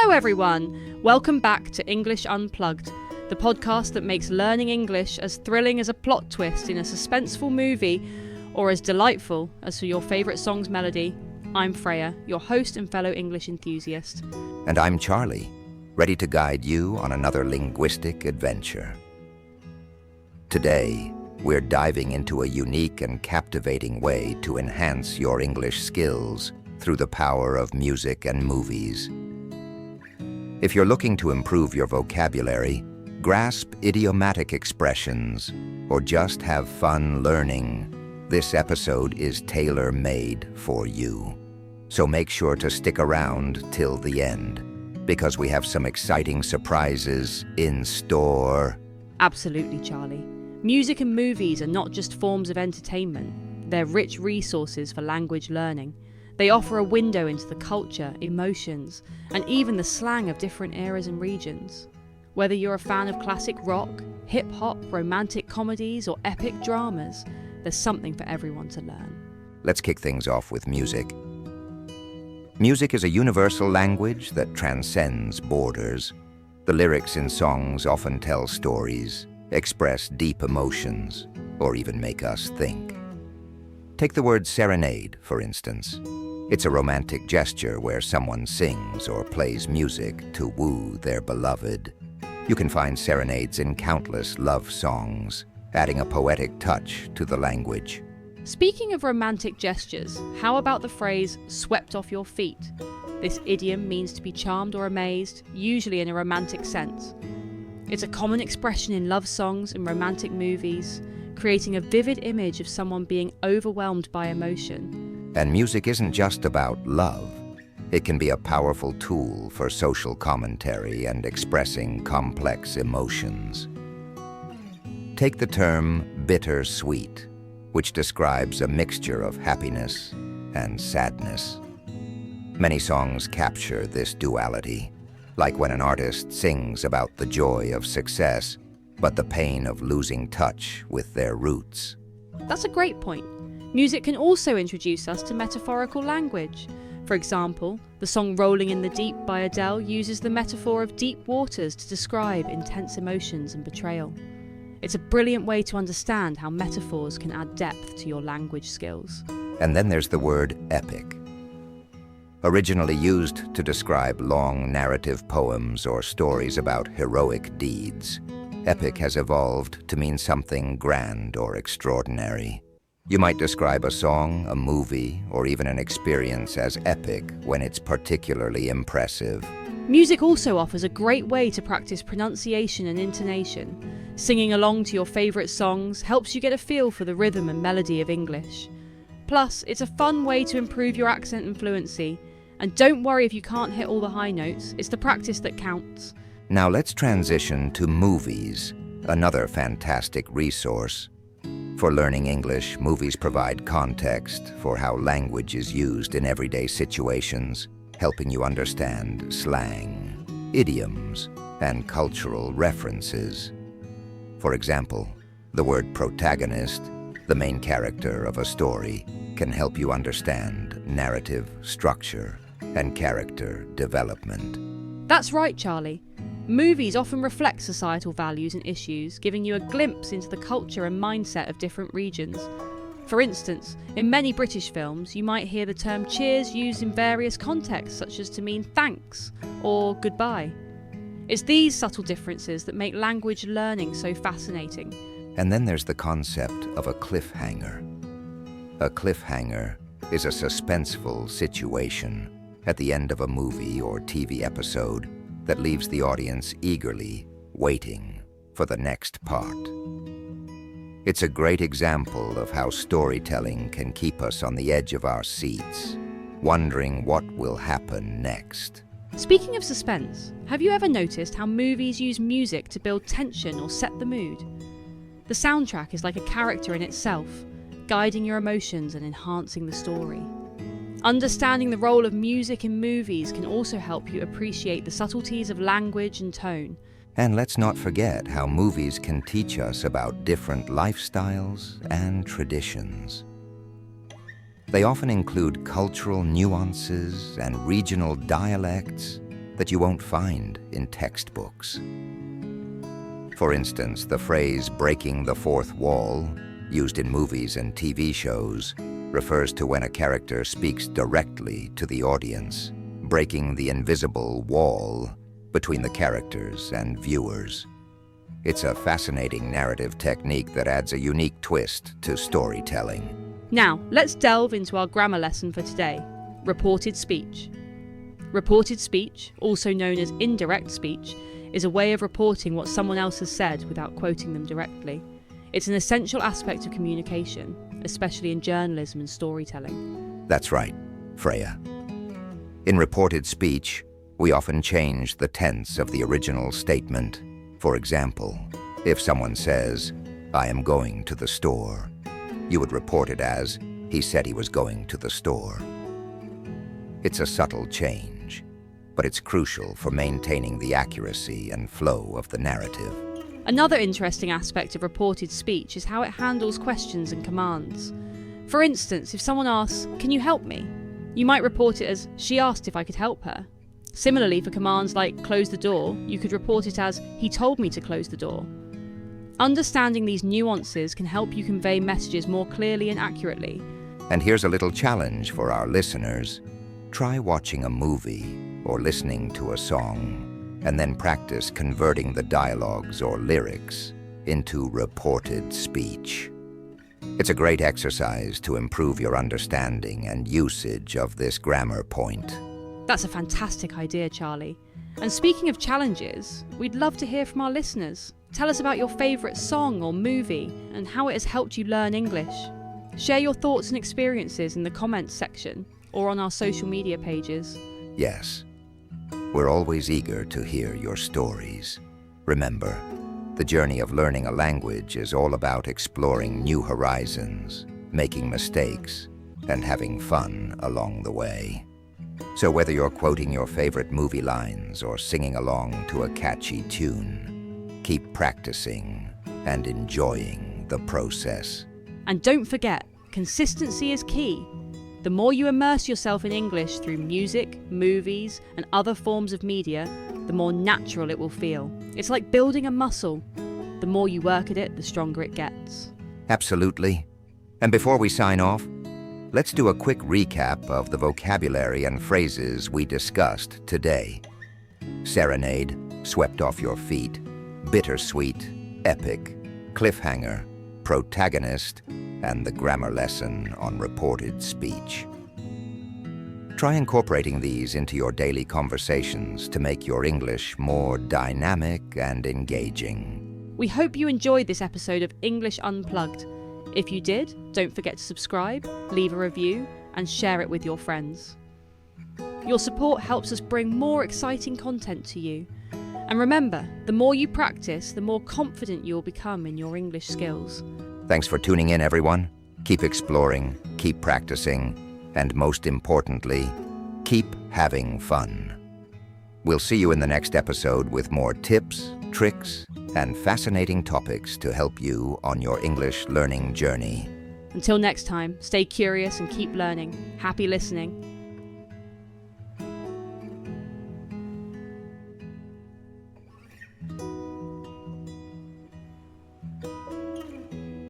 Hello everyone! Welcome back to English Unplugged, the podcast that makes learning English as thrilling as a plot twist in a suspenseful movie or as delightful as for your favourite song's melody. I'm Freya, your host and fellow English enthusiast. And I'm Charlie, ready to guide you on another linguistic adventure. Today, we're diving into a unique and captivating way to enhance your English skills through the power of music and movies. If you're looking to improve your vocabulary, grasp idiomatic expressions, or just have fun learning, this episode is tailor-made for you. So make sure to stick around till the end, because we have some exciting surprises in store. Absolutely, Charlie. Music and movies are not just forms of entertainment, they're rich resources for language learning. They offer a window into the culture, emotions, and even the slang of different eras and regions. Whether you're a fan of classic rock, hip-hop, romantic comedies, or epic dramas, there's something for everyone to learn. Let's kick things off with music. Music is a universal language that transcends borders. The lyrics in songs often tell stories, express deep emotions, or even make us think. Take the word serenade, for instance. It's a romantic gesture where someone sings or plays music to woo their beloved. You can find serenades in countless love songs, adding a poetic touch to the language. Speaking of romantic gestures, how about the phrase swept off your feet? This idiom means to be charmed or amazed, usually in a romantic sense. It's a common expression in love songs and romantic movies, creating a vivid image of someone being overwhelmed by emotion. And music isn't just about love. It can be a powerful tool for social commentary and expressing complex emotions. Take the term bittersweet, which describes a mixture of happiness and sadness. Many songs capture this duality, like when an artist sings about the joy of success, but the pain of losing touch with their roots. That's a great point. Music can also introduce us to metaphorical language. For example, the song Rolling in the Deep by Adele uses the metaphor of deep waters to describe intense emotions and betrayal. It's a brilliant way to understand how metaphors can add depth to your language skills. And then there's the word epic. Originally used to describe long narrative poems or stories about heroic deeds, epic has evolved to mean something grand or extraordinary. You might describe a song, a movie, or even an experience as epic when it's particularly impressive. Music also offers a great way to practice pronunciation and intonation. Singing along to your favourite songs helps you get a feel for the rhythm and melody of English. Plus, it's a fun way to improve your accent and fluency. And don't worry if you can't hit all the high notes, it's the practice that counts. Now let's transition to movies, another fantastic resource. For learning English, movies provide context for how language is used in everyday situations, helping you understand slang, idioms, and cultural references. For example, the word protagonist, the main character of a story, can help you understand narrative structure and character development. That's right, Charlie. Movies often reflect societal values and issues, giving you a glimpse into the culture and mindset of different regions. For instance, in many British films, you might hear the term cheers used in various contexts, such as to mean thanks or goodbye. It's these subtle differences that make language learning so fascinating. And then there's the concept of a cliffhanger. A cliffhanger is a suspenseful situation at the end of a movie or TV episode that leaves the audience eagerly waiting for the next part. It's a great example of how storytelling can keep us on the edge of our seats, wondering what will happen next. Speaking of suspense, have you ever noticed how movies use music to build tension or set the mood? The soundtrack is like a character in itself, guiding your emotions and enhancing the story. Understanding the role of music in movies can also help you appreciate the subtleties of language and tone. And let's not forget how movies can teach us about different lifestyles and traditions. They often include cultural nuances and regional dialects, that you won't find in textbooks. For instance, the phrase breaking the fourth wall, used in movies and TV shows, refers to when a character speaks directly to the audience, breaking the invisible wall between the characters and viewers. It's a fascinating narrative technique that adds a unique twist to storytelling. Now, let's delve into our grammar lesson for today, reported speech. Reported speech, also known as indirect speech, is a way of reporting what someone else has said without quoting them directly. It's an essential aspect of communication, especially in journalism and storytelling. That's right, Freya. In reported speech, we often change the tense of the original statement. For example, if someone says, "I am going to the store," you would report it as, "He said he was going to the store." It's a subtle change, but it's crucial for maintaining the accuracy and flow of the narrative. Another interesting aspect of reported speech is how it handles questions and commands. For instance, if someone asks, "Can you help me?" you might report it as, "She asked if I could help her." Similarly, for commands like "close the door," you could report it as, "He told me to close the door." Understanding these nuances can help you convey messages more clearly and accurately. And here's a little challenge for our listeners. Try watching a movie or listening to a song, and then practice converting the dialogues or lyrics into reported speech. It's a great exercise to improve your understanding and usage of this grammar point. That's a fantastic idea, Charlie. And speaking of challenges, we'd love to hear from our listeners. Tell us about your favourite song or movie and how it has helped you learn English. Share your thoughts and experiences in the comments section or on our social media pages. Yes, we're always eager to hear your stories. Remember, the journey of learning a language is all about exploring new horizons, making mistakes, and having fun along the way. So whether you're quoting your favorite movie lines or singing along to a catchy tune, keep practicing and enjoying the process. And don't forget, consistency is key. The more you immerse yourself in English through music, movies, and other forms of media, the more natural it will feel. It's like building a muscle. The more you work at it, the stronger it gets. Absolutely. And before we sign off, let's do a quick recap of the vocabulary and phrases we discussed today. Serenade, swept off your feet, bittersweet, epic, cliffhanger, protagonist, and the grammar lesson on reported speech. Try incorporating these into your daily conversations to make your English more dynamic and engaging. We hope you enjoyed this episode of English Unplugged. If you did, don't forget to subscribe, leave a review, and share it with your friends. Your support helps us bring more exciting content to you. And remember, the more you practice, the more confident you'll become in your English skills. Thanks for tuning in, everyone. Keep exploring, keep practicing, and most importantly, keep having fun. We'll see you in the next episode with more tips, tricks, and fascinating topics to help you on your English learning journey. Until next time, stay curious and keep learning. Happy listening.